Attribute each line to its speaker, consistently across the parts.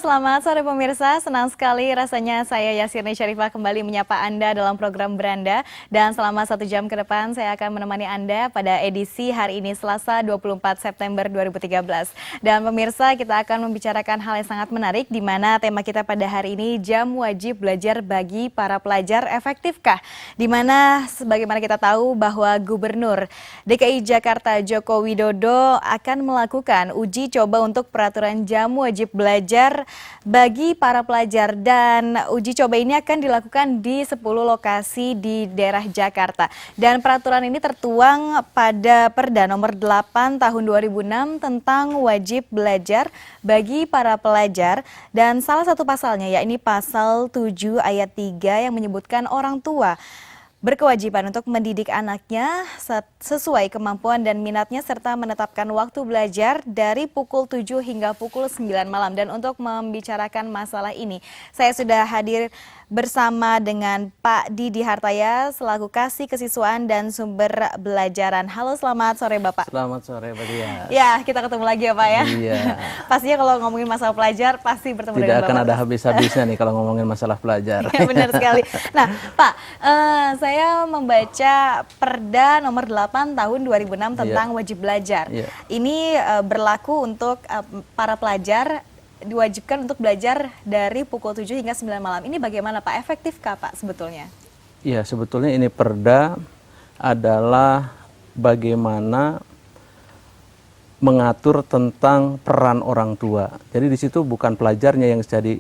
Speaker 1: selamat sore pemirsa. Senang sekali rasanya saya Yasirni Syarifah kembali menyapa Anda dalam program Beranda. Dan selama 1 jam ke depan saya akan menemani Anda pada edisi hari ini Selasa 24 September 2013. Dan pemirsa, kita akan membicarakan hal yang sangat menarik di mana tema kita pada hari ini jam wajib belajar bagi para pelajar efektifkah? Di mana sebagaimana kita tahu bahwa Gubernur DKI Jakarta Joko Widodo akan melakukan uji coba untuk peraturan jam wajib belajar bagi para pelajar, dan uji coba ini akan dilakukan di 10 lokasi di daerah Jakarta. Dan peraturan ini tertuang pada Perda nomor 8 tahun 2006 tentang wajib belajar bagi para pelajar, dan salah satu pasalnya yakni pasal 7 ayat 3 yang menyebutkan orang tua berkewajiban untuk mendidik anaknya sesuai kemampuan dan minatnya serta menetapkan waktu belajar dari pukul 7 hingga pukul 9 malam. Dan untuk membicarakan masalah ini, saya sudah hadir bersama dengan Pak Didi Hartaya selaku Kasih Kesiswaan dan Sumber Belajaran. Halo, selamat sore Bapak.
Speaker 2: Selamat sore Pak Dias.
Speaker 1: Ya, kita ketemu lagi ya Pak ya.
Speaker 2: Iya.
Speaker 1: Pastinya kalau ngomongin masalah pelajar pasti bertemu dengan Bapak.
Speaker 2: Tidak akan ada habis-habisnya nih kalau ngomongin masalah pelajar.
Speaker 1: Ya, benar sekali. Nah Pak, saya membaca Perda nomor 8 tahun 2006 tentang wajib belajar. Ini berlaku untuk para pelajar, diwajibkan untuk belajar dari pukul 7 hingga 9 malam. Ini bagaimana Pak? Efektifkah Pak sebetulnya?
Speaker 2: Iya, sebetulnya ini perda adalah bagaimana mengatur tentang peran orang tua. Jadi di situ bukan pelajarnya yang jadi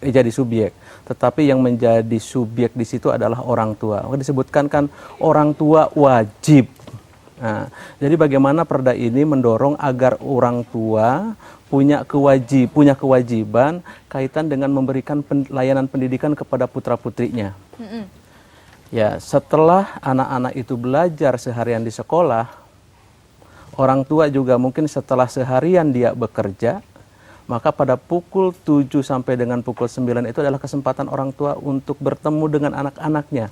Speaker 2: jadi subjek, tetapi yang menjadi subjek di situ adalah orang tua. Maka disebutkan kan orang tua wajib. Nah, jadi bagaimana perda ini mendorong agar orang tua punya kewajiban kaitan dengan memberikan layanan pendidikan kepada putra-putrinya. Ya, setelah anak-anak itu belajar seharian di sekolah, orang tua juga mungkin setelah seharian dia bekerja, maka pada pukul 7 sampai dengan pukul 9 itu adalah kesempatan orang tua untuk bertemu dengan anak-anaknya.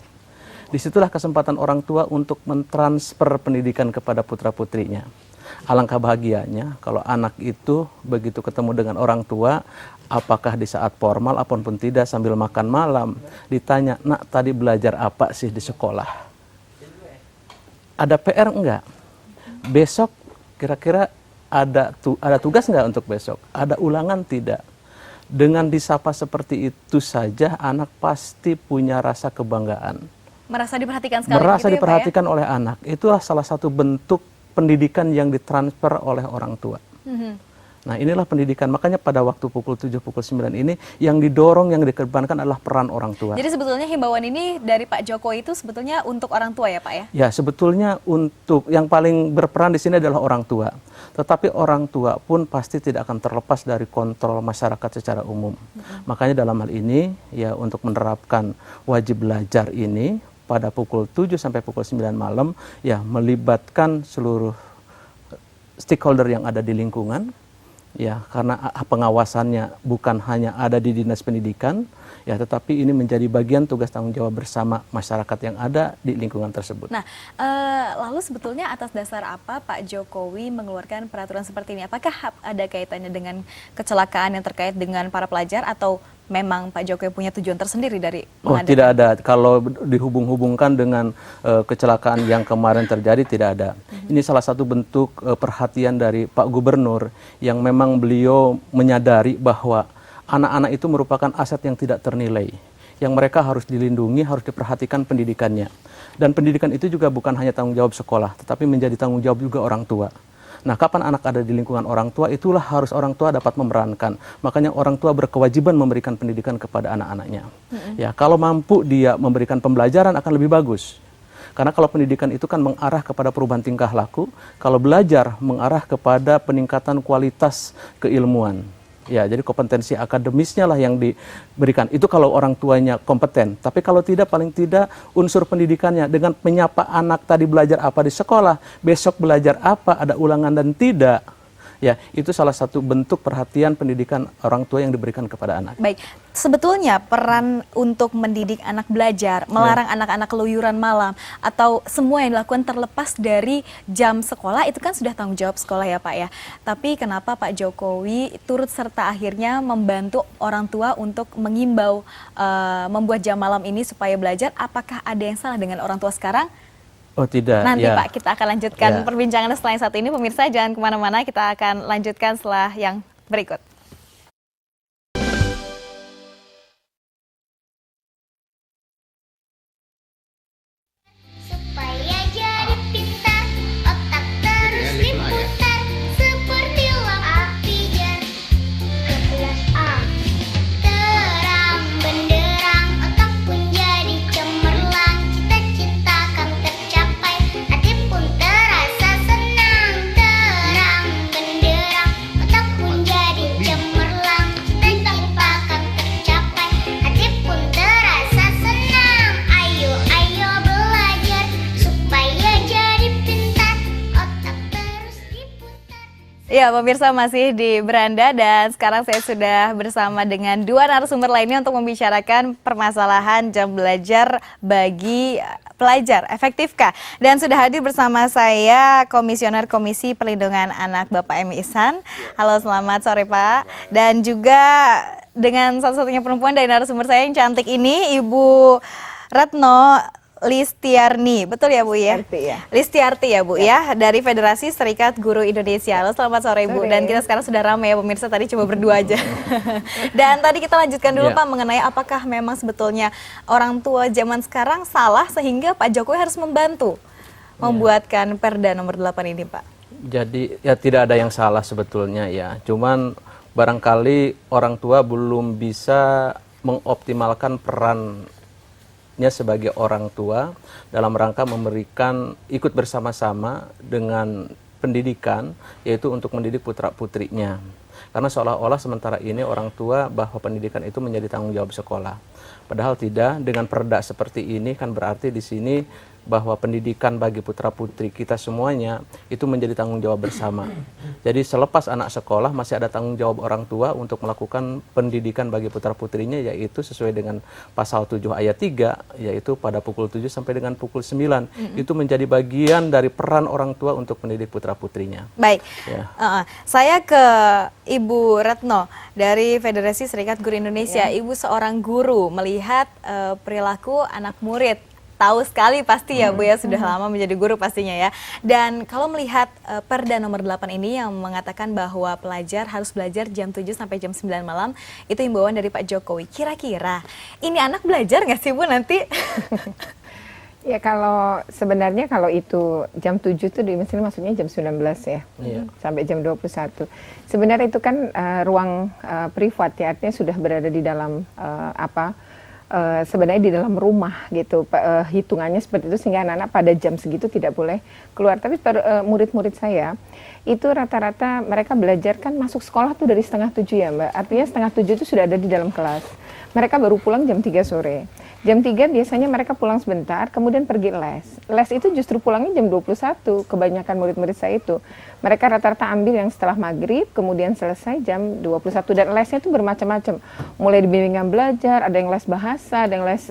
Speaker 2: Disitulah kesempatan orang tua untuk mentransfer pendidikan kepada putra-putrinya. Alangkah bahagianya kalau anak itu begitu ketemu dengan orang tua, apakah di saat formal apapun tidak sambil makan malam, ditanya, "Nak, tadi belajar apa sih di sekolah? Ada PR enggak? Besok kira-kira ada tugas enggak untuk besok? Ada ulangan tidak?" Dengan disapa seperti itu saja anak pasti punya rasa kebanggaan.
Speaker 1: Merasa diperhatikan sekali.
Speaker 2: Merasa
Speaker 1: gitu
Speaker 2: diperhatikan
Speaker 1: ya, Pak, ya?
Speaker 2: oleh anak. Itulah salah satu bentuk pendidikan yang ditransfer oleh orang tua. Nah, inilah pendidikan. Makanya pada waktu pukul 7, pukul 9 ini yang didorong, yang dikedepankan adalah peran orang tua.
Speaker 1: Jadi sebetulnya himbauan ini dari Pak Jokowi itu sebetulnya untuk orang tua ya Pak ya?
Speaker 2: Ya, sebetulnya untuk yang paling berperan di sini adalah orang tua. Tetapi orang tua pun pasti tidak akan terlepas dari kontrol masyarakat secara umum. Makanya dalam hal ini, ya untuk menerapkan wajib belajar ini, pada pukul 7 sampai pukul 9 malam, ya melibatkan seluruh stakeholder yang ada di lingkungan, ya karena pengawasannya bukan hanya ada di Dinas Pendidikan, ya tetapi ini menjadi bagian tugas tanggung jawab bersama masyarakat yang ada di lingkungan tersebut.
Speaker 1: Nah, lalu sebetulnya atas dasar apa Pak Jokowi mengeluarkan peraturan seperti ini? Apakah ada kaitannya dengan kecelakaan yang terkait dengan para pelajar atau memang Pak Jokowi punya tujuan tersendiri dari
Speaker 2: mengadakan? Oh, tidak ada. Kalau dihubung-hubungkan dengan kecelakaan yang kemarin terjadi, tidak ada. Ini salah satu bentuk perhatian dari Pak Gubernur yang memang beliau menyadari bahwa anak-anak itu merupakan aset yang tidak ternilai, yang mereka harus dilindungi, harus diperhatikan pendidikannya. Dan pendidikan itu juga bukan hanya tanggung jawab sekolah, tetapi menjadi tanggung jawab juga orang tua. Nah, kapan anak ada di lingkungan orang tua, itulah harus orang tua dapat memerankan. Makanya orang tua berkewajiban memberikan pendidikan kepada anak-anaknya. Ya, kalau mampu dia memberikan pembelajaran akan lebih bagus. Karena kalau pendidikan itu kan mengarah kepada perubahan tingkah laku, kalau belajar mengarah kepada peningkatan kualitas keilmuan. Ya, jadi kompetensi akademisnya lah yang diberikan. Itu kalau orang tuanya kompeten. Tapi kalau tidak, paling tidak unsur pendidikannya dengan menyapa anak tadi belajar apa di sekolah, besok belajar apa, ada ulangan dan tidak. Ya, itu salah satu bentuk perhatian pendidikan orang tua yang diberikan kepada anak.
Speaker 1: Baik, sebetulnya peran untuk mendidik anak belajar, melarang anak-anak keluyuran malam, atau semua yang dilakukan terlepas dari jam sekolah, itu kan sudah tanggung jawab sekolah ya Pak ya. Tapi kenapa Pak Jokowi turut serta akhirnya membantu orang tua untuk mengimbau membuat jam malam ini supaya belajar? Apakah ada yang salah dengan orang tua sekarang?
Speaker 2: Oh tidak,
Speaker 1: Nanti
Speaker 2: ya.
Speaker 1: Pak, kita akan lanjutkan
Speaker 2: Ya.
Speaker 1: perbincangan setelah yang satu ini. Pemirsa jangan kemana-mana, kita akan lanjutkan setelah yang berikut.
Speaker 3: Supaya jadi pintar, otak terus diputar seperti lampu pijar. 11A. Terang benderang, otak pun jadi cemerlang. Cita-cita kan tercapai, hati pun terasa senang. Terang benderang, otak pun jadi cemerlang. Cita-cita kan tercapai, hati pun terasa senang. Ayo, ayo belajar supaya jadi pintar, otak terus diputar.
Speaker 1: Ya, pemirsa masih di Beranda dan sekarang saya sudah bersama dengan dua narasumber lainnya untuk membicarakan permasalahan jam belajar bagi pelajar. Efektifkah? Dan sudah hadir bersama saya Komisioner Komisi Perlindungan Anak Bapak M. Ihsan. Halo, selamat sore Pak. Dan juga dengan satu-satunya perempuan dari narasumber saya yang cantik ini, Ibu Retno Listiarni, betul ya Bu ya?
Speaker 4: Listiarti, ya.
Speaker 1: Listiarti ya Bu ya, dari Federasi Serikat Guru Indonesia. Halo, selamat sore Bu.
Speaker 4: Sore.
Speaker 1: Dan kita sekarang sudah ramai ya pemirsa, tadi cuma berdua aja. Dan tadi kita lanjutkan dulu
Speaker 2: Ya.
Speaker 1: Pak mengenai apakah memang sebetulnya orang tua zaman sekarang salah sehingga Pak Jokowi harus membantu membuatkan Perda nomor 8 ini Pak.
Speaker 2: Jadi ya tidak ada yang salah sebetulnya ya. Cuman barangkali orang tua belum bisa mengoptimalkan perannya sebagai orang tua dalam rangka memberikan ikut bersama-sama dengan pendidikan, yaitu untuk mendidik putra-putrinya. Karena seolah-olah sementara ini orang tua bahwa pendidikan itu menjadi tanggung jawab sekolah. Padahal tidak, dengan perda seperti ini kan berarti di sini bahwa pendidikan bagi putra-putri kita semuanya itu menjadi tanggung jawab bersama. Jadi selepas anak sekolah masih ada tanggung jawab orang tua untuk melakukan pendidikan bagi putra-putrinya, yaitu sesuai dengan pasal 7 ayat 3, yaitu pada pukul 7 sampai dengan pukul 9. Itu menjadi bagian dari peran orang tua untuk mendidik putra-putrinya.
Speaker 1: Baik,
Speaker 2: Ya.
Speaker 1: Saya ke Ibu Retno dari Federasi Serikat Guru Indonesia. Ibu seorang guru melihat perilaku anak murid. Tahu sekali pasti ya Bu ya, sudah lama menjadi guru pastinya ya. Dan kalau melihat Perda nomor 8 ini yang mengatakan bahwa pelajar harus belajar jam 7 sampai jam 9 malam, itu himbauan dari Pak Jokowi. Kira-kira ini anak belajar nggak sih Bu nanti?
Speaker 4: Ya kalau sebenarnya kalau itu jam 7 itu di Mesir maksudnya jam 19 ya.
Speaker 2: Iya.
Speaker 4: Sampai jam 21. Sebenarnya itu kan ruang privat ya, artinya sudah berada di dalam sebenarnya di dalam rumah gitu, hitungannya seperti itu sehingga anak-anak pada jam segitu tidak boleh keluar. Tapi murid-murid saya itu rata-rata mereka belajar kan masuk sekolah tuh dari setengah 7 ya Mbak, artinya setengah 7 itu sudah ada di dalam kelas. Mereka baru pulang jam 3 sore. Jam 3 biasanya mereka pulang sebentar, kemudian pergi les. Les itu justru pulangnya jam 21, kebanyakan murid-murid saya itu. Mereka rata-rata ambil yang setelah maghrib, kemudian selesai jam 21. Dan lesnya itu bermacam-macam. Mulai di bimbingan belajar, ada yang les bahasa, ada yang les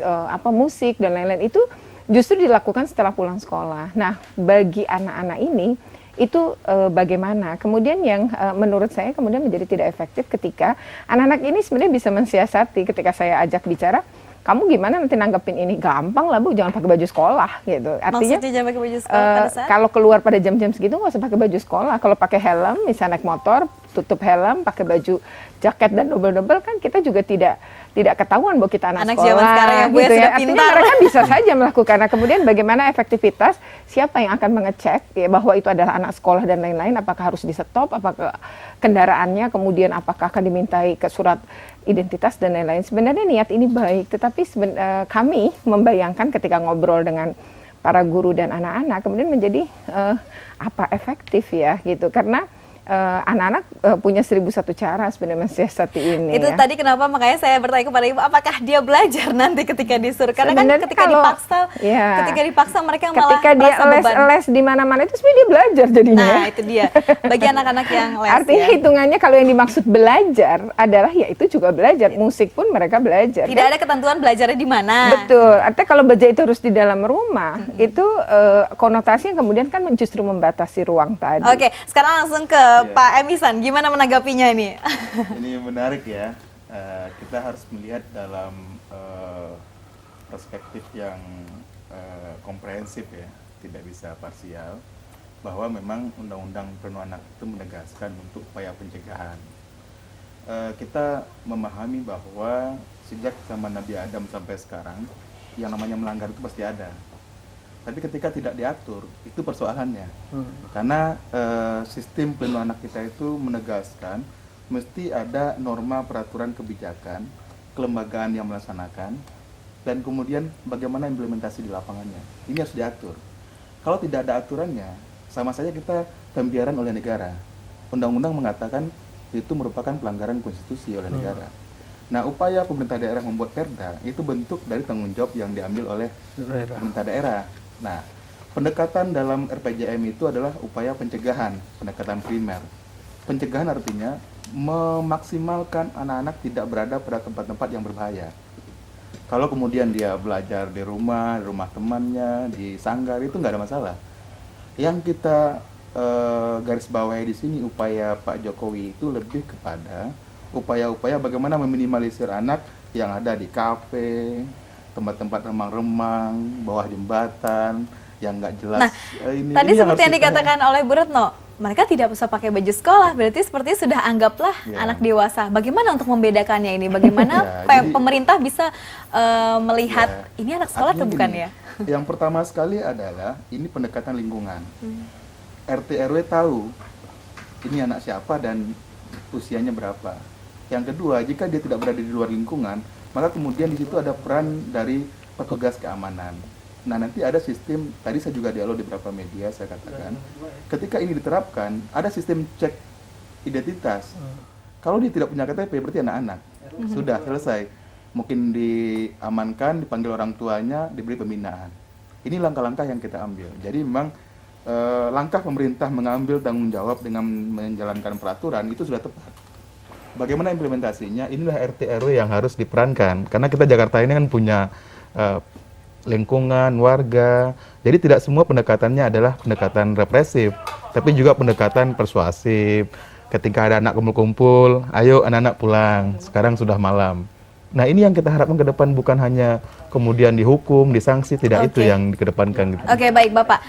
Speaker 4: musik, dan lain-lain. Itu justru dilakukan setelah pulang sekolah. Nah, bagi anak-anak ini, itu bagaimana? Kemudian yang menurut saya kemudian menjadi tidak efektif ketika anak-anak ini sebenarnya bisa mensiasati ketika saya ajak bicara, kamu gimana nanti nanggepin ini? Gampang lah Bu, jangan pakai baju sekolah gitu. Artinya
Speaker 1: Maksudnya jangan pakai baju sekolah pada saat?
Speaker 4: kalau keluar pada jam-jam segitu nggak usah pakai baju sekolah. Kalau pakai helm, misalnya naik motor, tutup helm, pakai baju jaket dan double-double kan kita juga tidak ketahuan bahwa kita anak sekolah.
Speaker 1: Zaman sekarang ya Bu ya,
Speaker 4: gitu
Speaker 1: sudah
Speaker 4: Artinya
Speaker 1: pintar.
Speaker 4: mereka bisa saja melakukan. Nah, kemudian bagaimana efektivitas, siapa yang akan mengecek ya, bahwa itu adalah anak sekolah dan lain-lain, apakah harus di stop, apakah kendaraannya, kemudian apakah akan dimintai ke surat identitas dan lain-lain. Sebenarnya niat ini baik, tetapi kami membayangkan ketika ngobrol dengan para guru dan anak-anak kemudian menjadi efektif ya gitu, karena anak-anak punya 1001 cara sebenarnya mensiasati ini.
Speaker 1: Itu
Speaker 4: ya.
Speaker 1: tadi kenapa makanya saya bertanya kepada Ibu, apakah dia belajar nanti ketika disuruh? Karena kan
Speaker 4: Sebenarnya
Speaker 1: ketika
Speaker 4: kalau-
Speaker 1: dipaksa,
Speaker 4: ya.
Speaker 1: ketika dipaksa mereka malah
Speaker 4: Ketika dia
Speaker 1: merasa beban.
Speaker 4: les di mana-mana itu sebenarnya dia belajar jadinya.
Speaker 1: Nah,
Speaker 4: ya.
Speaker 1: itu dia. Bagi anak-anak yang les
Speaker 4: Artinya
Speaker 1: ya.
Speaker 4: hitungannya kalau yang dimaksud belajar adalah ya itu juga belajar. Musik pun mereka belajar.
Speaker 1: Tidak ada ketentuan belajarnya di mana.
Speaker 4: Betul. Artinya kalau belajar itu harus di dalam rumah, itu konotasi yang kemudian kan justru membatasi ruang tadi.
Speaker 1: Oke, sekarang langsung ke Pak Emisan. Gimana menanggapinya ini?
Speaker 5: Ini menarik ya. Kita harus melihat dalam perspektif yang komprehensif ya, tidak bisa parsial, bahwa memang Undang-Undang Perlindungan Anak itu menegaskan untuk upaya pencegahan. Kita memahami bahwa sejak zaman Nabi Adam sampai sekarang, yang namanya melanggar itu pasti ada. Tapi ketika tidak diatur, itu persoalannya. Karena sistem pelindungan anak kita itu menegaskan mesti ada norma peraturan kebijakan, kelembagaan yang melaksanakan, dan kemudian bagaimana implementasi di lapangannya. Ini harus diatur. Kalau tidak ada aturannya, sama saja kita pembiaran oleh negara. Undang-undang mengatakan itu merupakan pelanggaran konstitusi oleh negara. Nah, upaya pemerintah daerah membuat perda itu bentuk dari tanggung jawab yang diambil oleh pemerintah daerah. Nah, pendekatan dalam RPJM itu adalah upaya pencegahan, pendekatan primer. Pencegahan artinya memaksimalkan anak-anak tidak berada pada tempat-tempat yang berbahaya. Kalau kemudian dia belajar di rumah temannya, di sanggar, itu nggak ada masalah. Yang kita garis bawahi di sini upaya Pak Jokowi itu lebih kepada upaya-upaya bagaimana meminimalisir anak yang ada di kafe, tempat-tempat remang-remang, bawah jembatan, yang nggak jelas.
Speaker 1: Nah, tadi seperti yang dikatakan oleh Bu Retno, mereka tidak usah pakai baju sekolah, berarti seperti sudah anggaplah
Speaker 5: Ya.
Speaker 1: anak dewasa. Bagaimana untuk membedakannya ini? Bagaimana
Speaker 5: Ya, jadi-
Speaker 1: pemerintah bisa melihat
Speaker 5: Ya.
Speaker 1: ini anak sekolah atau
Speaker 5: Artinya
Speaker 1: bukan
Speaker 5: gini,
Speaker 1: ya?
Speaker 5: Yang pertama sekali adalah ini pendekatan lingkungan. RT RW tahu ini anak siapa dan usianya berapa. Yang kedua, jika dia tidak berada di luar lingkungan, maka kemudian di situ ada peran dari petugas keamanan. Nah, nanti ada sistem, tadi saya juga dialog di beberapa media, saya katakan, ketika ini diterapkan, ada sistem cek identitas. Kalau dia tidak punya KTP, berarti anak-anak. Sudah, selesai. Mungkin diamankan, dipanggil orang tuanya, diberi pembinaan. Ini langkah-langkah yang kita ambil. Jadi memang langkah pemerintah mengambil tanggung jawab dengan menjalankan peraturan, itu sudah tepat. Bagaimana implementasinya? Inilah RT RW yang harus diperankan. Karena kita Jakarta ini kan punya lingkungan, warga. Jadi tidak semua pendekatannya adalah pendekatan represif, tapi juga pendekatan persuasif. Ketika ada anak kumpul-kumpul, ayo anak-anak pulang, sekarang sudah malam. Nah, ini yang kita harapkan ke depan, bukan hanya kemudian dihukum, disanksi, tidak itu
Speaker 1: Oke.
Speaker 5: yang dikedepankan gitu.
Speaker 1: Oke, baik Bapak.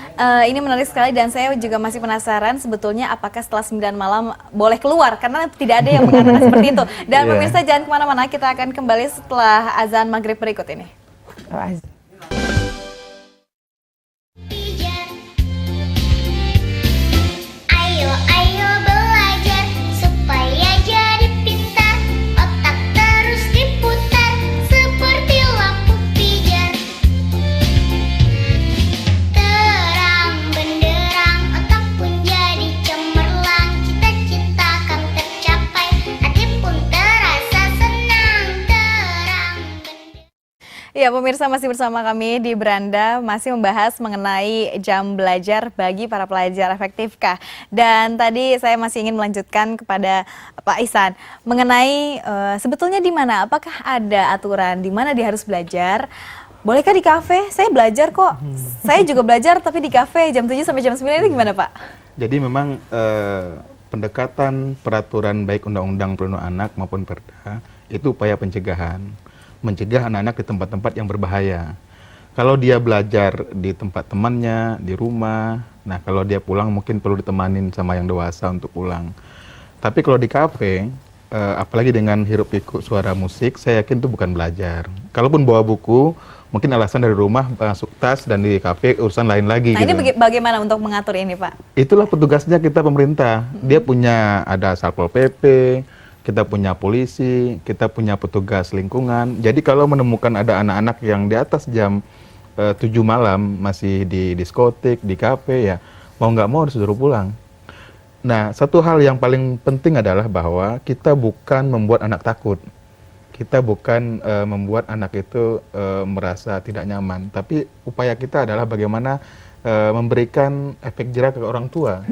Speaker 1: Ini menarik sekali dan saya juga masih penasaran sebetulnya apakah setelah 9 malam boleh keluar, karena tidak ada yang mengatakan seperti itu. Dan
Speaker 5: Iya.
Speaker 1: pemirsa jangan kemana-mana, kita akan kembali setelah azan maghrib berikut ini.
Speaker 3: Pijar. Ayo, ayo belajar supaya jadi pintar. Otak terus diputar seperti lampu pijar. Terang benderang, otak pun jadi cemerlang. Cita-cita kan tercapai, hati pun terasa senang. Terang benderang.
Speaker 1: Ya, pemirsa masih bersama kami di Beranda, masih membahas mengenai jam belajar bagi para pelajar efektifkah. Dan tadi saya masih ingin melanjutkan kepada Pak Ihsan mengenai sebetulnya di mana, apakah ada aturan di mana dia harus belajar? Bolehkah di kafe? Saya belajar kok. Saya juga belajar tapi di kafe jam 7 sampai jam 9 itu gimana, Pak?
Speaker 5: Jadi memang pendekatan peraturan baik Undang-Undang Perlindungan Anak maupun Perda itu upaya pencegahan. Mencegah anak-anak di tempat-tempat yang berbahaya. Kalau dia belajar di tempat temannya, di rumah, nah kalau dia pulang mungkin perlu ditemanin sama yang dewasa untuk pulang. Tapi kalau di kafe, apalagi dengan hiruk pikuk suara musik, saya yakin itu bukan belajar. Kalaupun bawa buku, mungkin alasan dari rumah masuk tas, dan di kafe urusan lain lagi.
Speaker 1: Nah,
Speaker 5: gitu.
Speaker 1: ini bagaimana untuk mengatur ini, Pak?
Speaker 5: Itulah petugasnya kita pemerintah. Dia punya, ada Satpol PP, kita punya polisi, kita punya petugas lingkungan. Jadi kalau menemukan ada anak-anak yang di atas jam 7 malam masih di diskotik, di kafe, ya mau nggak mau harus suruh pulang. Nah, satu hal yang paling penting adalah bahwa kita bukan membuat anak takut. Kita bukan membuat anak itu merasa tidak nyaman, tapi upaya kita adalah bagaimana memberikan efek jera ke orang tua.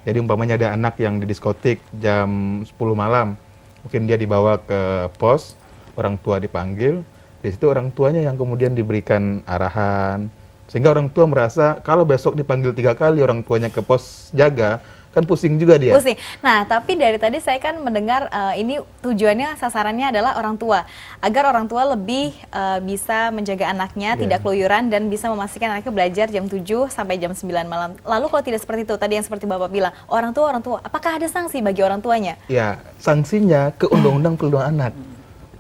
Speaker 5: Jadi umpamanya ada anak yang di diskotik jam 10 malam, mungkin dia dibawa ke pos, orang tua dipanggil, di situ orang tuanya yang kemudian diberikan arahan, sehingga orang tua merasa kalau besok dipanggil 3 kali orang tuanya ke pos jaga, kan pusing juga dia.
Speaker 1: Pusing. Nah, tapi dari tadi saya kan mendengar ini tujuannya, sasarannya adalah orang tua. Agar orang tua lebih bisa menjaga anaknya, tidak keluyuran, dan bisa memastikan anaknya belajar jam 7 sampai jam 9 malam. Lalu kalau tidak seperti itu, tadi yang seperti Bapak bilang, orang tua, apakah ada sanksi bagi orang tuanya?
Speaker 5: Ya, sanksinya ke Undang-Undang Perlindungan Anak.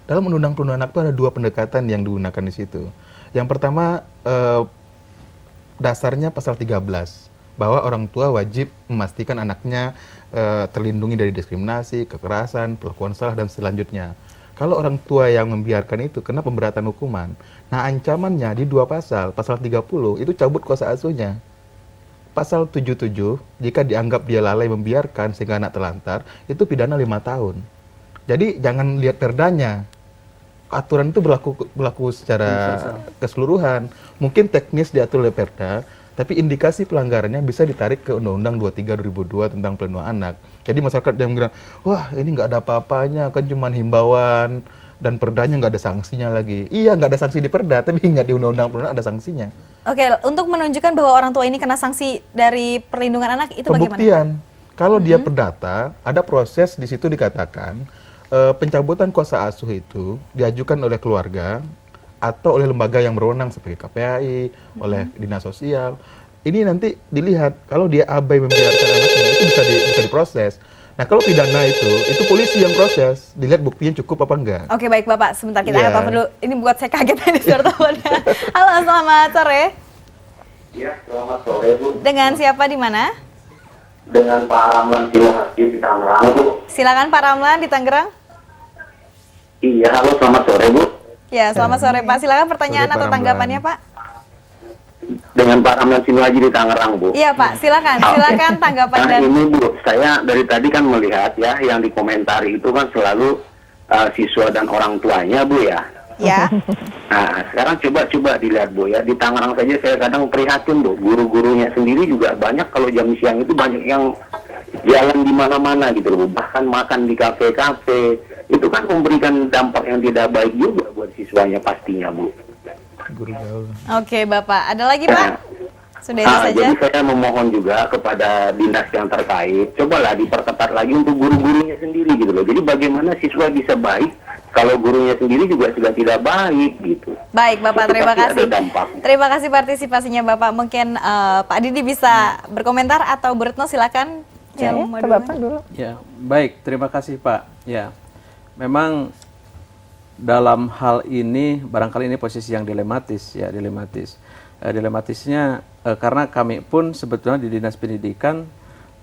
Speaker 5: Dalam Undang-Undang Perlindungan Anak itu ada 2 pendekatan yang digunakan di situ. Yang pertama, dasarnya pasal 13. Bahwa orang tua wajib memastikan anaknya terlindungi dari diskriminasi, kekerasan, perlakuan salah, dan selanjutnya. Kalau orang tua yang membiarkan itu kena pemberatan hukuman. Nah, ancamannya di 2 pasal, pasal 30 itu cabut kuasa asuhnya. Pasal 77, jika dianggap dia lalai membiarkan sehingga anak terlantar, itu pidana 5 tahun. Jadi jangan lihat perdanya. Aturan itu berlaku secara keseluruhan. Mungkin teknis diatur oleh perda, tapi indikasi pelanggarannya bisa ditarik ke Undang-Undang 23 2002 tentang Perlindungan Anak. Jadi masyarakat yang bilang, wah ini nggak ada apa-apanya, kan cuma himbauan, dan perdanya nggak ada sanksinya lagi. Iya, nggak ada sanksi di perda, tapi nggak di Undang-Undang Perlindungan ada sanksinya.
Speaker 1: Oke, untuk menunjukkan bahwa orang tua ini kena sanksi dari perlindungan anak, itu bagaimana?
Speaker 5: Pembuktian. Kalau dia perdata, ada proses di situ dikatakan, pencabutan kuasa asuh itu diajukan oleh keluarga, atau oleh lembaga yang berwenang seperti KPAI, oleh dinas sosial. Ini nanti dilihat kalau dia abai membiarkan anaknya itu bisa diproses. Nah, kalau pidana itu polisi yang proses, dilihat buktinya cukup apa enggak.
Speaker 1: Oke, baik Bapak, sebentar kita
Speaker 5: Iya.
Speaker 1: angkat telepon dulu. Ini buat saya kaget tadi suara teleponnya. Halo, selamat sore.
Speaker 6: Ya, selamat sore Bu.
Speaker 1: Dengan siapa di mana?
Speaker 6: Dengan Pak Ramlan Silahaji di Tangerang Bu.
Speaker 1: Silakan Pak Ramlan di Tangerang.
Speaker 6: Iya, halo selamat sore Bu.
Speaker 1: Ya, selamat sore Pak. Silakan pertanyaan
Speaker 5: Sore, Pak
Speaker 1: atau
Speaker 5: Ramlan.
Speaker 1: tanggapannya Pak.
Speaker 6: Dengan Pak Ramlan Silahaji di Tangerang Bu.
Speaker 1: Iya Pak, silakan tanggapan
Speaker 6: Nah
Speaker 1: dan
Speaker 6: ini Bu, saya dari tadi kan melihat ya yang dikomentari itu kan selalu siswa dan orang tuanya Bu ya.
Speaker 1: ya.
Speaker 6: Nah sekarang coba dilihat Bu ya, di Tangerang saja saya kadang prihatin Bu, guru-gurunya sendiri juga banyak kalau jam siang itu banyak yang jalan di mana-mana gitu loh, bahkan makan di kafe-kafe, itu kan memberikan dampak yang tidak baik juga buat siswanya pastinya Bu.
Speaker 5: Guru gaul.
Speaker 1: Oke Bapak, ada lagi Pak? Sudah itu saja.
Speaker 6: Jadi saya memohon juga kepada dinas yang terkait, cobalah diperketat lagi untuk guru-gurunya sendiri gitu loh. Jadi bagaimana siswa bisa baik kalau gurunya sendiri juga sudah tidak baik gitu.
Speaker 1: Baik Bapak,
Speaker 6: Itu
Speaker 1: terima
Speaker 6: pasti
Speaker 1: kasih.
Speaker 6: ada dampak.
Speaker 1: Terima kasih partisipasinya Bapak. Mungkin Pak Didi bisa berkomentar atau Bu Retno silakan.
Speaker 4: Ya,
Speaker 1: Yang
Speaker 4: ya,
Speaker 1: mau
Speaker 4: ke
Speaker 1: duluan.
Speaker 4: Bapak dulu.
Speaker 2: Ya, baik. Terima kasih Pak. Ya, memang dalam hal ini barangkali ini posisi yang dilematis, ya dilematis. Dilematisnya karena kami pun sebetulnya di Dinas Pendidikan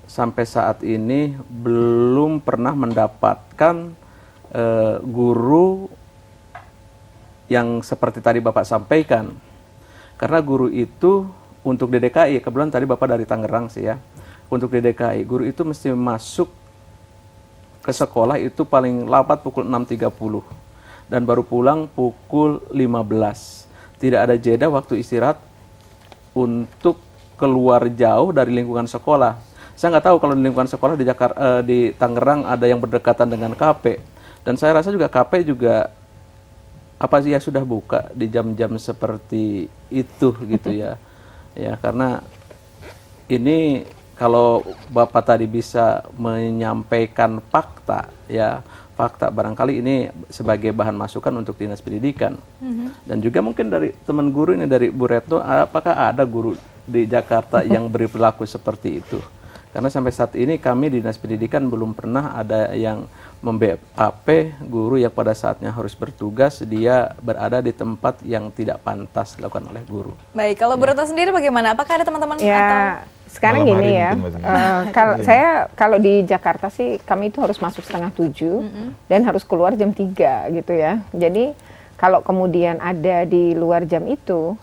Speaker 2: sampai saat ini belum pernah mendapatkan guru yang seperti tadi Bapak sampaikan. Karena guru itu untuk di DKI, kebetulan tadi Bapak dari Tangerang sih ya. Untuk di DKI, guru itu mesti masuk ke sekolah itu paling lambat pukul 6.30 dan baru pulang pukul 15. Tidak ada jeda waktu istirahat untuk keluar jauh dari lingkungan sekolah. Saya nggak tahu kalau di lingkungan sekolah di Jakarta, di Tangerang ada yang berdekatan dengan KP. Dan saya rasa juga KP juga apa sih ya sudah buka di jam-jam seperti itu gitu ya. Ya karena ini kalau Bapak tadi bisa menyampaikan fakta, ya fakta barangkali ini sebagai bahan masukan untuk Dinas Pendidikan. Dan juga mungkin dari teman guru ini, dari Bu Retno, apakah ada guru di Jakarta yang berperilaku seperti itu? Karena sampai saat ini kami di Dinas Pendidikan belum pernah ada yang mem-BAP guru yang pada saatnya harus bertugas, dia berada di tempat yang tidak pantas dilakukan oleh guru.
Speaker 1: Baik, kalau Bu Retno sendiri bagaimana? Apakah ada teman-teman
Speaker 4: Ya,
Speaker 1: atau
Speaker 4: sekarang
Speaker 5: Malam
Speaker 4: gini
Speaker 5: hari
Speaker 4: ya,
Speaker 5: mungkin maksudnya.
Speaker 4: kalau di Jakarta sih kami itu harus masuk 6:30 dan harus keluar jam 3 gitu ya. Jadi Kalau kemudian ada di luar jam itu,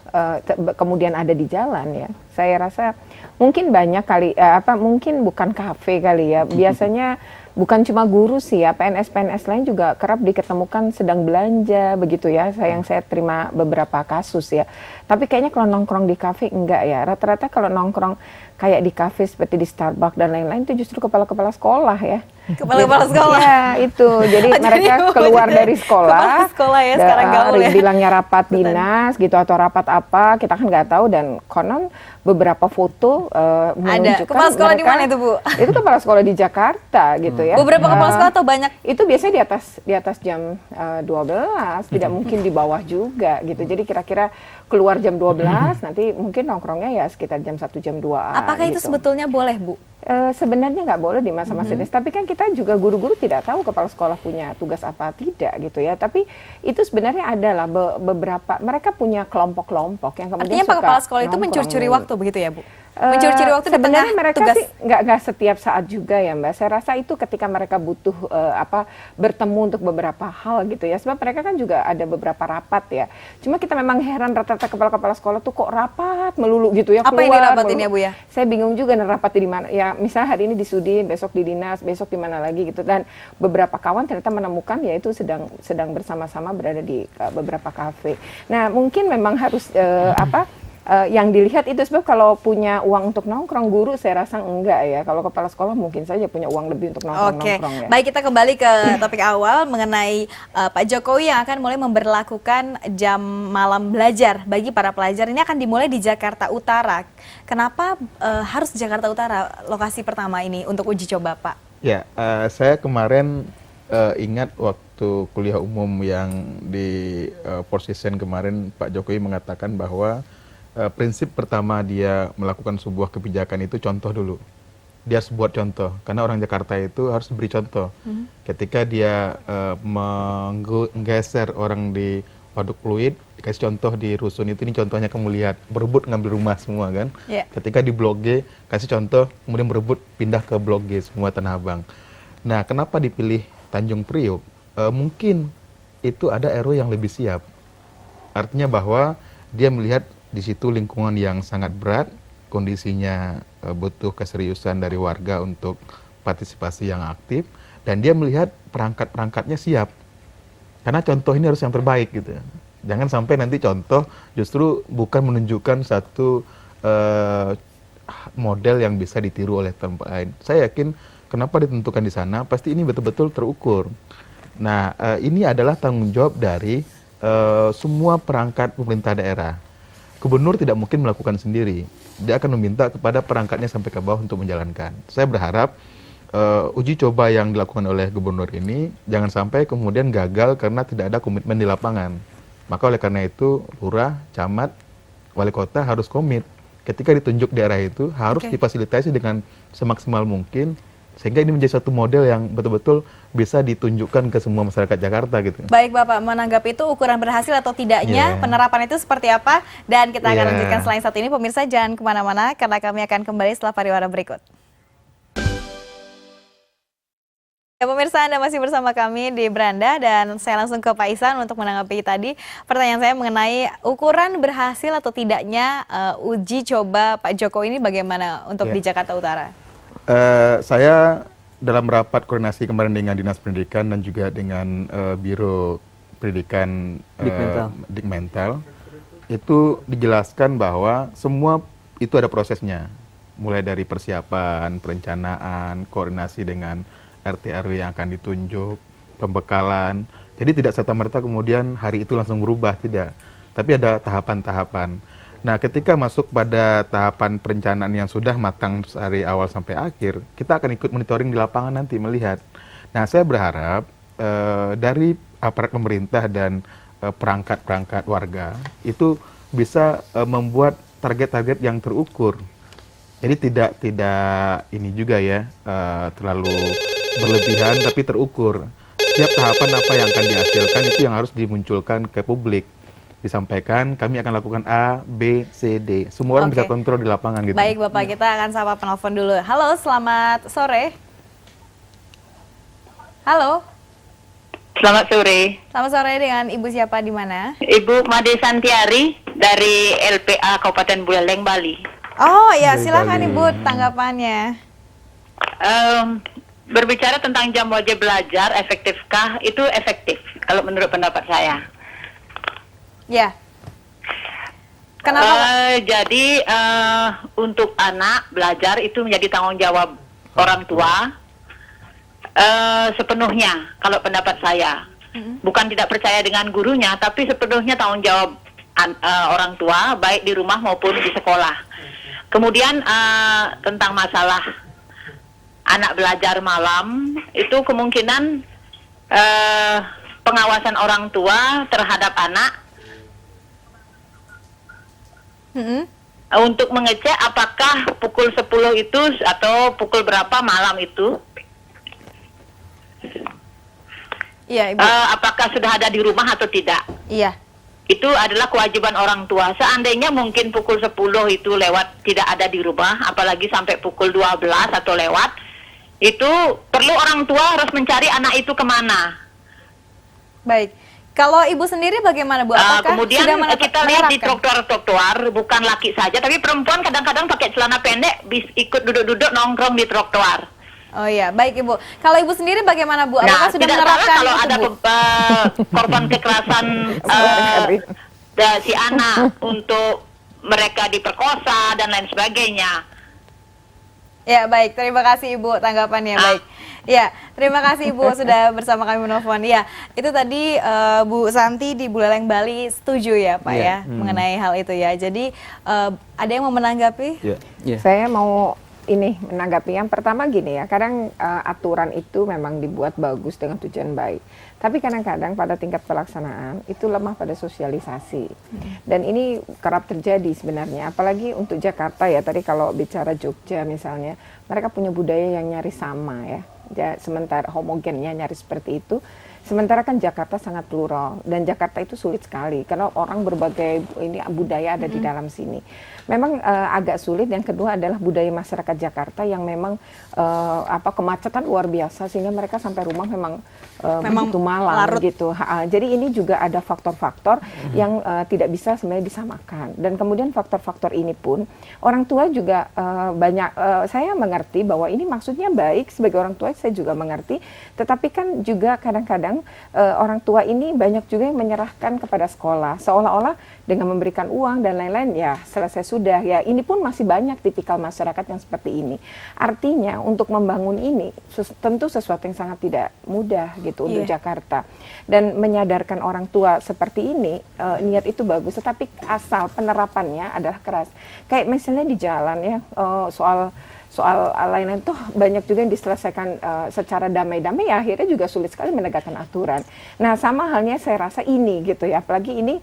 Speaker 4: kemudian ada di jalan ya, saya rasa mungkin banyak kali, mungkin bukan kafe kali ya. Biasanya bukan cuma guru sih ya, PNS-PNS lain juga kerap diketemukan sedang belanja begitu ya. Yang saya terima beberapa kasus ya. Tapi kayaknya kalau nongkrong di kafe enggak ya. Rata-rata kalau nongkrong kayak di kafe seperti di Starbucks dan lain-lain itu justru kepala-kepala sekolah ya.
Speaker 1: Kepala-kepala sekolah.
Speaker 4: Ya, itu. Jadi mereka keluar dari sekolah.
Speaker 1: Kepala sekolah ya sekarang gaul ya.
Speaker 4: Bilangnya rapat dinas gitu atau rapat apa, kita kan nggak tahu, dan konon beberapa foto menunjukkan
Speaker 1: kepala sekolah di
Speaker 4: mereka,
Speaker 1: mana itu, Bu?
Speaker 4: Itu kepala sekolah di Jakarta gitu ya.
Speaker 1: Beberapa kepala sekolah atau banyak?
Speaker 4: Itu biasanya di atas jam 12, tidak mungkin di bawah juga gitu. Jadi kira-kira keluar jam 12, nanti mungkin nongkrongnya ya sekitar jam 1 jam 2.
Speaker 1: Apakah itu sebetulnya boleh, Bu?
Speaker 4: Sebenarnya nggak boleh di masa-masa ini, tapi kan kita juga guru-guru tidak tahu kepala sekolah punya tugas apa tidak gitu ya. Tapi itu sebenarnya adalah beberapa, mereka punya kelompok-kelompok yang kemudian
Speaker 1: artinya Pak Kepala Sekolah itu mencuri-curi waktu begitu ya, Bu? Mencuri-curi waktu di tengah
Speaker 4: sebenarnya mereka
Speaker 1: tugas.
Speaker 4: sih nggak setiap saat juga ya, Mbak. Saya rasa itu ketika mereka butuh bertemu untuk beberapa hal gitu ya. Sebab mereka kan juga ada beberapa rapat ya. Cuma kita memang heran, rata-rata kepala-kepala sekolah tuh kok rapat melulu gitu ya.
Speaker 1: Apa ini rapat ini ya, Bu ya?
Speaker 4: Saya bingung juga rapat di mana. Ya misalnya hari ini di Sudin, besok di dinas, besok di mana lagi gitu. Dan beberapa kawan ternyata menemukan ya itu sedang bersama-sama berada di beberapa kafe. Nah mungkin memang harus yang dilihat itu, sebab kalau punya uang untuk nongkrong, guru saya rasa enggak ya. Kalau kepala sekolah mungkin saja punya uang lebih untuk nongkrong ya.
Speaker 1: Baik, kita kembali ke topik awal mengenai Pak Jokowi yang akan mulai memberlakukan jam malam belajar bagi para pelajar. Ini akan dimulai di Jakarta Utara. Kenapa harus Jakarta Utara lokasi pertama ini untuk uji coba, Pak?
Speaker 5: Ya, saya kemarin ingat waktu kuliah umum yang di Porsisen kemarin, Pak Jokowi mengatakan bahwa prinsip pertama dia melakukan sebuah kebijakan itu contoh dulu. Dia harus buat contoh, karena orang Jakarta itu harus beri contoh. Ketika dia menggeser orang di Waduk Pluit, dikasih contoh di Rusun itu, ini contohnya kamu lihat, berebut ngambil rumah semua kan.
Speaker 1: Yeah.
Speaker 5: Ketika di Blok G, kasih contoh, kemudian berebut pindah ke Blok G semua Tanah Abang. Nah, kenapa dipilih Tanjung Priok? Mungkin itu ada RW yang lebih siap. Artinya bahwa dia melihat di situ lingkungan yang sangat berat, kondisinya butuh keseriusan dari warga untuk partisipasi yang aktif, dan dia melihat perangkat-perangkatnya siap. Karena contoh ini harus yang terbaik gitu. Jangan sampai nanti contoh justru bukan menunjukkan satu model yang bisa ditiru oleh tempat lain. Saya yakin kenapa ditentukan di sana, pasti ini betul-betul terukur. Nah, ini adalah tanggung jawab dari semua perangkat pemerintah daerah. Gubernur tidak mungkin melakukan sendiri. Dia akan meminta kepada perangkatnya sampai ke bawah untuk menjalankan. Saya berharap uji coba yang dilakukan oleh gubernur ini jangan sampai kemudian gagal karena tidak ada komitmen di lapangan. Maka oleh karena itu, lurah, camat, wali kota harus komit. Ketika ditunjuk daerah itu harus difasilitasi dengan semaksimal mungkin, sehingga ini menjadi satu model yang betul-betul bisa ditunjukkan ke semua masyarakat Jakarta gitu.
Speaker 1: Baik Bapak, menanggapi itu ukuran berhasil atau tidaknya, penerapan itu seperti apa? Dan kita akan lanjutkan selain satu ini. Pemirsa jangan kemana-mana karena kami akan kembali setelah pariwara berikut. Ya, pemirsa, Anda masih bersama kami di Beranda dan saya langsung ke Pak Ihsan untuk menanggapi tadi pertanyaan saya mengenai ukuran berhasil atau tidaknya uji coba Pak Jokowi ini bagaimana untuk di Jakarta Utara?
Speaker 5: Saya dalam rapat koordinasi kemarin dengan Dinas Pendidikan dan juga dengan Biro Pendidikan Dikmental, itu dijelaskan bahwa semua itu ada prosesnya, mulai dari persiapan, perencanaan, koordinasi dengan RT RW yang akan ditunjuk, pembekalan. Jadi tidak serta-merta kemudian hari itu langsung berubah, tidak. Tapi ada tahapan-tahapan. Nah, ketika masuk pada tahapan perencanaan yang sudah matang dari awal sampai akhir, kita akan ikut monitoring di lapangan nanti melihat. Nah, saya berharap dari aparat pemerintah dan perangkat-perangkat warga itu bisa membuat target-target yang terukur. Jadi tidak ini juga ya terlalu berlebihan, tapi terukur. Setiap tahapan apa yang akan dihasilkan itu yang harus dimunculkan ke publik. Disampaikan, kami akan lakukan A, B, C, D. Semua orang bisa kontrol di lapangan gitu.
Speaker 1: Baik Bapak, kita akan sapa penelpon dulu. Halo, selamat sore. Halo.
Speaker 7: Selamat sore.
Speaker 1: Selamat sore, dengan Ibu siapa di mana?
Speaker 7: Ibu Made Santiari dari LPA Kabupaten Buleleng, Bali.
Speaker 1: Oh ya,
Speaker 2: Dari
Speaker 1: silakan
Speaker 2: Bali.
Speaker 1: Ibu tanggapannya.
Speaker 7: Berbicara tentang jam wajib belajar, efektifkah? Itu efektif, kalau menurut pendapat saya.
Speaker 1: Ya. Kenapa?
Speaker 7: Jadi untuk anak belajar itu menjadi tanggung jawab orang tua sepenuhnya, kalau pendapat saya. Bukan tidak percaya dengan gurunya, tapi sepenuhnya tanggung jawab orang tua, baik di rumah maupun di sekolah. Kemudian tentang masalah anak belajar malam, itu kemungkinan pengawasan orang tua terhadap anak untuk mengecek apakah pukul 10 itu atau pukul berapa malam itu.
Speaker 1: Iya, Ibu.
Speaker 7: Apakah sudah ada di rumah atau tidak.
Speaker 1: Iya.
Speaker 7: Itu adalah kewajiban orang tua. Seandainya mungkin pukul 10 itu lewat tidak ada di rumah, apalagi sampai pukul 12 atau lewat, itu perlu orang tua harus mencari anak itu kemana.
Speaker 1: Baik. Kalau Ibu sendiri bagaimana, Bu? Apakah
Speaker 7: Kemudian
Speaker 1: sudah
Speaker 7: kita lihat di
Speaker 1: menerapkan?
Speaker 7: trotoar-trotoar, bukan laki saja, tapi perempuan kadang-kadang pakai celana pendek, ikut duduk-duduk nongkrong di trotoar.
Speaker 1: Oh iya, baik Ibu. Kalau Ibu sendiri bagaimana, Bu? Apakah sudah
Speaker 7: tidak salah
Speaker 1: menerapkan
Speaker 7: kalau
Speaker 1: itu,
Speaker 7: ada
Speaker 1: Bu?
Speaker 7: korban kekerasan si anak untuk mereka diperkosa dan lain sebagainya.
Speaker 1: Ya, baik. Terima kasih Ibu tanggapannya. Baik. Ya, terima kasih Ibu sudah bersama kami menelpon. Ya, itu tadi Bu Santi di Buleleng, Bali setuju ya, Pak ya, mengenai hal itu ya. Jadi ada yang mau menanggapi?
Speaker 2: Ya.
Speaker 4: Saya mau ini menanggapi yang pertama gini ya, kadang aturan itu memang dibuat bagus dengan tujuan baik, tapi kadang-kadang pada tingkat pelaksanaan itu lemah pada sosialisasi, dan ini kerap terjadi sebenarnya, apalagi untuk Jakarta ya. Tadi kalau bicara Jogja misalnya, mereka punya budaya yang nyaris sama ya, sementara homogennya nyaris seperti itu. Sementara kan Jakarta sangat plural, dan Jakarta itu sulit sekali karena orang berbagai ini budaya ada di dalam sini. Memang agak sulit. Yang kedua adalah budaya masyarakat Jakarta yang memang kemacetan luar biasa, sehingga mereka sampai rumah memang begitu malam
Speaker 1: larut.
Speaker 4: gitu. Jadi ini juga ada faktor-faktor yang tidak bisa sebenarnya disamakan. Dan kemudian faktor-faktor ini pun orang tua juga banyak, saya mengerti bahwa ini maksudnya baik, sebagai orang tua saya juga mengerti, tetapi kan juga kadang-kadang orang tua ini banyak juga yang menyerahkan kepada sekolah, seolah-olah dengan memberikan uang dan lain-lain ya selesai sudah ya. Ini pun masih banyak tipikal masyarakat yang seperti ini. Artinya untuk membangun ini tentu sesuatu yang sangat tidak mudah gitu untuk Jakarta, dan menyadarkan orang tua seperti ini, niat itu bagus, tetapi asal penerapannya adalah keras. Kayak misalnya di jalan ya, soal lain-lain tuh banyak juga yang diselesaikan secara damai-damai, ya akhirnya juga sulit sekali menegakkan aturan. Nah, sama halnya saya rasa ini gitu ya, apalagi ini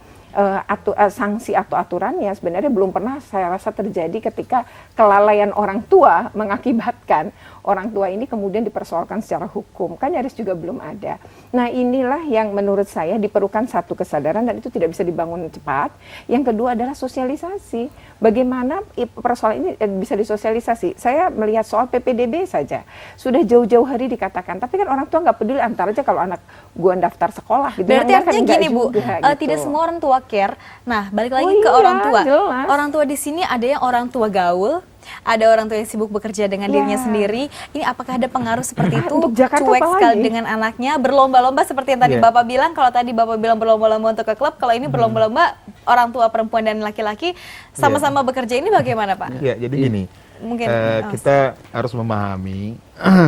Speaker 4: sanksi atau aturannya sebenarnya belum pernah saya rasa terjadi ketika kelalaian orang tua mengakibatkan orang tua ini kemudian dipersoalkan secara hukum, kan nyaris juga belum ada. Nah, inilah yang menurut saya diperlukan satu kesadaran, dan itu tidak bisa dibangun cepat. Yang kedua adalah sosialisasi. Bagaimana persoalan ini bisa disosialisasi? Saya melihat soal PPDB saja sudah jauh-jauh hari dikatakan, tapi kan orang tua nggak peduli, antar aja kalau anak gua daftar sekolah gitu.
Speaker 1: Berarti
Speaker 4: Yang
Speaker 1: artinya
Speaker 4: kan
Speaker 1: gini Bu,
Speaker 4: juga, gitu.
Speaker 1: tidak semua orang tua care. Nah, balik lagi
Speaker 4: Oh
Speaker 1: ke
Speaker 4: iya,
Speaker 1: orang tua.
Speaker 4: jelas.
Speaker 1: Orang tua di sini ada yang orang tua gaul, ada orang tua yang sibuk bekerja dengan dirinya sendiri. Ini apakah ada pengaruh seperti itu?
Speaker 4: Untuk Jakarta
Speaker 1: Cuek
Speaker 4: apalagi?
Speaker 1: sekali dengan anaknya, berlomba-lomba seperti yang tadi Bapak bilang. Kalau tadi Bapak bilang berlomba-lomba untuk ke klub, kalau ini berlomba-lomba orang tua perempuan dan laki-laki sama-sama bekerja, ini bagaimana Pak?
Speaker 8: Ya, jadi gini,
Speaker 1: Mungkin
Speaker 8: kita harus memahami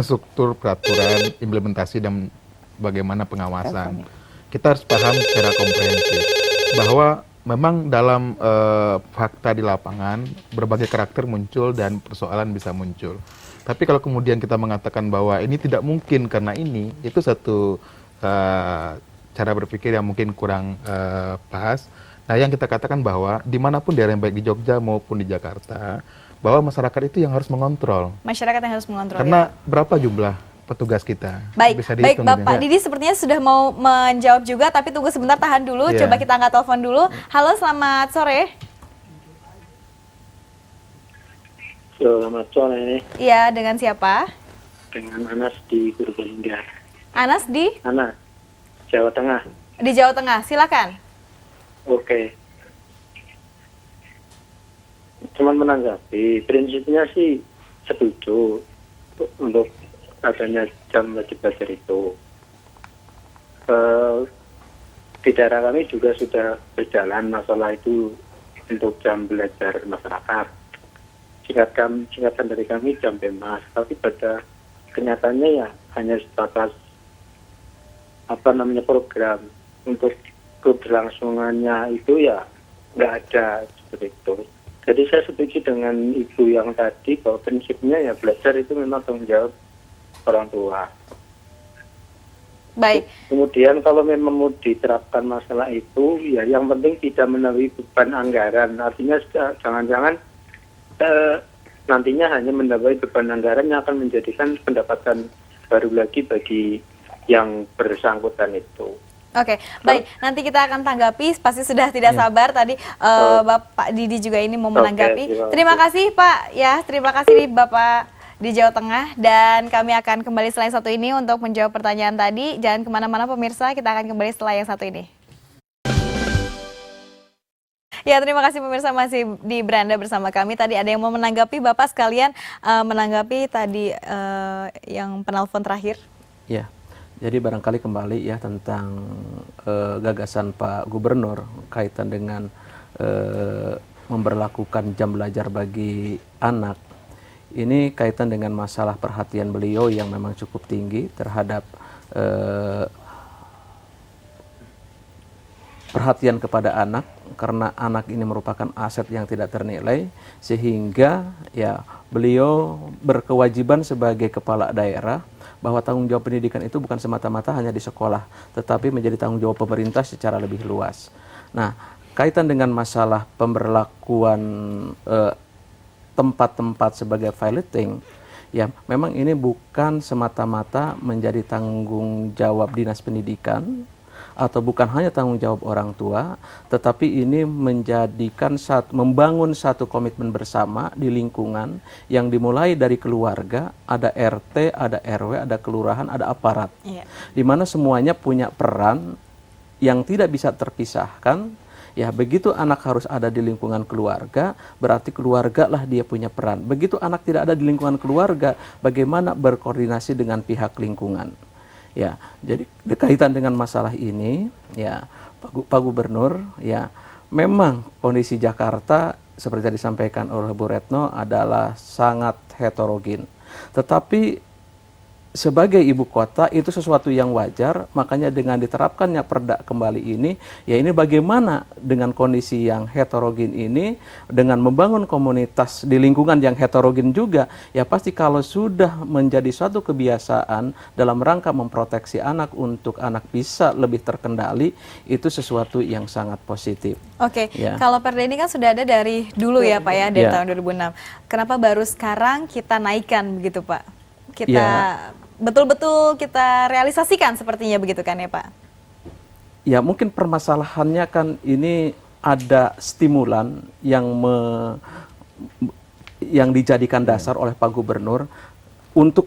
Speaker 8: struktur peraturan, implementasi, dan bagaimana pengawasan. Kita harus paham secara komprehensif bahwa memang dalam fakta di lapangan berbagai karakter muncul dan persoalan bisa muncul. Tapi kalau kemudian kita mengatakan bahwa ini tidak mungkin karena ini, itu satu cara berpikir yang mungkin kurang pas. Nah, yang kita katakan bahwa dimanapun daerah yang baik di Jogja maupun di Jakarta, bahwa masyarakat itu yang harus mengontrol.
Speaker 1: Masyarakat yang harus mengontrol.
Speaker 8: Karena berapa jumlah petugas kita?
Speaker 1: Baik,
Speaker 8: Bisa
Speaker 1: baik
Speaker 8: dihitung
Speaker 1: Bapak
Speaker 8: gitu ya.
Speaker 1: Didi sepertinya sudah mau menjawab juga, tapi tunggu sebentar, tahan dulu.
Speaker 8: Iya.
Speaker 1: Coba kita angkat telepon dulu. Halo, selamat sore.
Speaker 9: Selamat sore,
Speaker 1: Iya, dengan siapa?
Speaker 9: dengan Anas di Purbalingga.
Speaker 1: Anas di?
Speaker 9: Anas Jawa Tengah.
Speaker 1: Di Jawa Tengah, silakan.
Speaker 9: Oke. Cuman menanggapi, prinsipnya sih setuju untuk adanya jam wajib belajar itu. Di daerah kami juga sudah berjalan masalah itu untuk jam belajar masyarakat. Singkatan dari kami jam bebas, tapi pada kenyataannya ya hanya sebatas program. Untuk keberlangsungannya itu ya nggak ada seperti itu. Jadi saya setuju dengan ibu yang tadi bahwa prinsipnya ya belajar itu memang tanggung jawab orang tua.
Speaker 1: Baik.
Speaker 9: Kemudian kalau memang mau diterapkan masalah itu, ya yang penting tidak melalui beban anggaran. Artinya jangan-jangan nantinya hanya menambah beban anggaran yang akan menjadikan pendapatan baru lagi bagi yang bersangkutan itu.
Speaker 1: Oke, baik. Nanti kita akan tanggapi. Pasti sudah tidak sabar tadi Bapak Didi juga ini mau menanggapi. Terima kasih Pak. Ya, terima kasih Bapak di Jawa Tengah. Dan kami akan kembali setelah yang satu ini untuk menjawab pertanyaan tadi. Jangan kemana-mana pemirsa, kita akan kembali setelah yang satu ini. Ya, terima kasih pemirsa masih di Beranda bersama kami. Tadi ada yang mau menanggapi Bapak sekalian menanggapi tadi yang penelpon terakhir.
Speaker 2: Ya. Jadi barangkali kembali ya tentang gagasan Pak Gubernur kaitan dengan memberlakukan jam belajar bagi anak. Ini kaitan dengan masalah perhatian beliau yang memang cukup tinggi terhadap perhatian kepada anak, karena anak ini merupakan aset yang tidak ternilai, sehingga ya beliau berkewajiban sebagai kepala daerah bahwa tanggung jawab pendidikan itu bukan semata-mata hanya di sekolah, tetapi menjadi tanggung jawab pemerintah secara lebih luas. Nah, kaitan dengan masalah pemberlakuan tempat-tempat sebagai valeting, ya memang ini bukan semata-mata menjadi tanggung jawab dinas pendidikan, atau bukan hanya tanggung jawab orang tua, tetapi ini membangun satu komitmen bersama di lingkungan yang dimulai dari keluarga, ada RT, ada RW, ada kelurahan, ada aparat, di mana semuanya punya peran yang tidak bisa terpisahkan. Ya, begitu anak harus ada di lingkungan keluarga, berarti keluarga lah dia punya peran. Begitu anak tidak ada di lingkungan keluarga, bagaimana berkoordinasi dengan pihak lingkungan. Ya, jadi berkaitan dengan masalah ini, ya Pak Gubernur, ya memang kondisi Jakarta seperti yang disampaikan oleh Bu Retno adalah sangat heterogen. Tetapi sebagai ibu kota itu sesuatu yang wajar, makanya dengan diterapkannya perda kembali ini, ya ini bagaimana dengan kondisi yang heterogen ini, dengan membangun komunitas di lingkungan yang heterogen juga, ya pasti kalau sudah menjadi suatu kebiasaan dalam rangka memproteksi anak untuk anak bisa lebih terkendali, itu sesuatu yang sangat positif.
Speaker 1: Oke,
Speaker 2: ya.
Speaker 1: Kalau perda ini kan sudah ada dari dulu ya Pak ya, dari tahun 2006. Kenapa baru sekarang kita naikkan begitu Pak? Kita betul-betul kita realisasikan sepertinya begitu kan ya Pak?
Speaker 2: Ya mungkin permasalahannya kan ini ada stimulan yang dijadikan dasar oleh Pak Gubernur untuk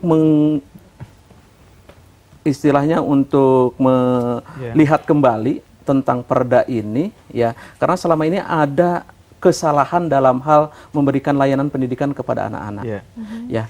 Speaker 2: istilahnya untuk melihat kembali tentang perda ini, ya karena selama ini ada kesalahan dalam hal memberikan layanan pendidikan kepada anak-anak. Ya.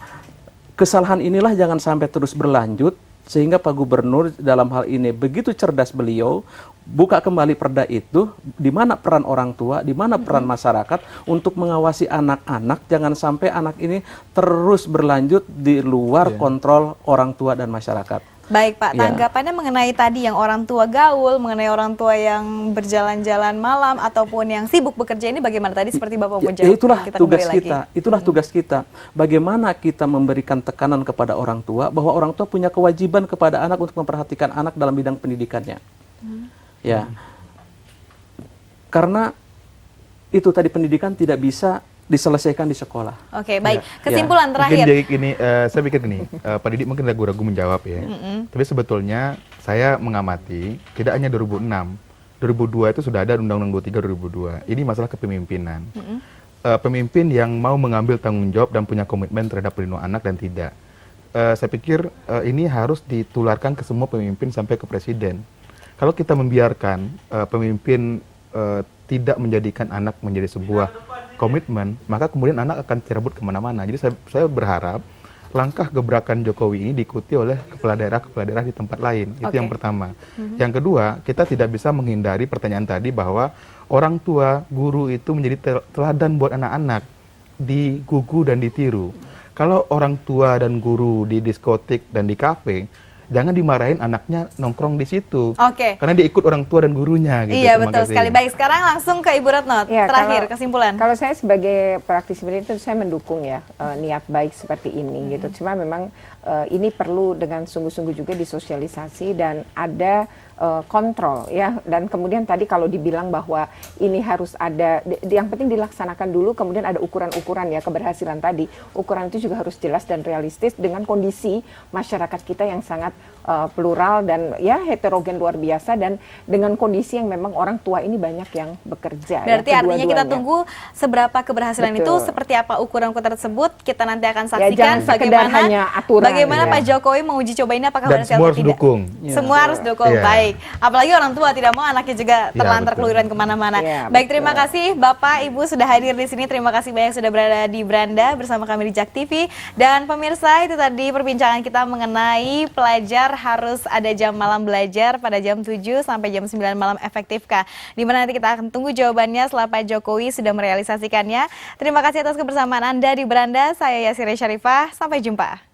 Speaker 2: Kesalahan inilah jangan sampai terus berlanjut, sehingga Pak Gubernur dalam hal ini begitu cerdas beliau buka kembali perda itu, di mana peran orang tua, di mana peran masyarakat untuk mengawasi anak-anak, jangan sampai anak ini terus berlanjut di luar kontrol orang tua dan masyarakat.
Speaker 1: Baik Pak, tanggapannya mengenai tadi yang orang tua gaul, mengenai orang tua yang berjalan-jalan malam ataupun yang sibuk bekerja ini bagaimana tadi seperti Bapak mau jawab?
Speaker 2: Itulah tugas kita. Itulah tugas kita. Bagaimana kita memberikan tekanan kepada orang tua bahwa orang tua punya kewajiban kepada anak untuk memperhatikan anak dalam bidang pendidikannya. Ya. Karena itu tadi pendidikan tidak bisa diselesaikan di sekolah.
Speaker 1: Oke, baik. Kesimpulan terakhir.
Speaker 8: Mungkin jadi gini, saya pikir gini, Pak Didi mungkin ragu-ragu menjawab ya. Tapi sebetulnya saya mengamati tidak hanya 2006, 2002 itu sudah ada Undang-Undang 23 2002. Ini masalah kepemimpinan. Pemimpin yang mau mengambil tanggung jawab dan punya komitmen terhadap perlindungan anak dan tidak. Saya pikir ini harus ditularkan ke semua pemimpin sampai ke presiden. Kalau kita membiarkan pemimpin tidak menjadikan anak menjadi sebuah komitmen, maka kemudian anak akan cerebut kemana-mana. Jadi saya berharap langkah gebrakan Jokowi ini diikuti oleh kepala daerah di tempat lain. Itu yang pertama. Yang kedua, kita tidak bisa menghindari pertanyaan tadi bahwa orang tua, guru itu menjadi teladan buat anak-anak, digugu dan ditiru. Kalau orang tua dan guru di diskotik dan di kafe, jangan dimarahin anaknya nongkrong di situ.
Speaker 1: Oke.
Speaker 8: Karena dia ikut orang tua dan gurunya gitu.
Speaker 1: Iya,
Speaker 8: Terima
Speaker 1: betul
Speaker 8: kasih.
Speaker 1: sekali. Baik, sekarang langsung ke Ibu Retno.
Speaker 4: Ya,
Speaker 1: Terakhir, kesimpulan.
Speaker 4: Kalau saya sebagai praktisi pendidikan itu saya mendukung ya niat baik seperti ini gitu. Cuma memang ini perlu dengan sungguh-sungguh juga disosialisasi dan ada kontrol ya. Dan kemudian tadi kalau dibilang bahwa ini harus ada, yang penting dilaksanakan dulu, kemudian ada ukuran-ukuran ya keberhasilan tadi. Ukuran itu juga harus jelas dan realistis dengan kondisi masyarakat kita yang sangat plural dan ya heterogen luar biasa, dan dengan kondisi yang memang orang tua ini banyak yang bekerja.
Speaker 1: Berarti
Speaker 4: ya,
Speaker 1: artinya kita tunggu seberapa keberhasilan itu,
Speaker 4: Betul.
Speaker 1: seperti apa ukuran-ukuran tersebut, kita nanti akan
Speaker 4: Ya,
Speaker 1: saksikan
Speaker 4: jangan sekedar hanya aturan,
Speaker 1: bagaimana
Speaker 4: ya.
Speaker 1: Pak Jokowi menguji coba ini apakah
Speaker 8: Dan
Speaker 1: berhasil
Speaker 8: semua
Speaker 1: atau
Speaker 8: harus
Speaker 1: tidak.
Speaker 8: dukung.
Speaker 1: Semua harus dukung,
Speaker 8: Iya.
Speaker 1: baik. Apalagi orang tua tidak mau anaknya juga terlantar
Speaker 8: betul.
Speaker 1: keluyuran kemana-mana.
Speaker 4: Iya,
Speaker 1: Baik,
Speaker 4: betul.
Speaker 1: terima kasih Bapak, Ibu sudah hadir di sini. Terima kasih banyak sudah berada di Beranda bersama kami di Jak TV. Dan pemirsa, itu tadi perbincangan kita mengenai pelajar harus ada jam malam belajar pada jam 7 sampai jam 9 malam efektifkah? Di mana nanti kita akan tunggu jawabannya setelah Pak Jokowi sudah merealisasikannya. Terima kasih atas kebersamaan Anda di Beranda. Saya Yasir Syarifah. Sampai jumpa.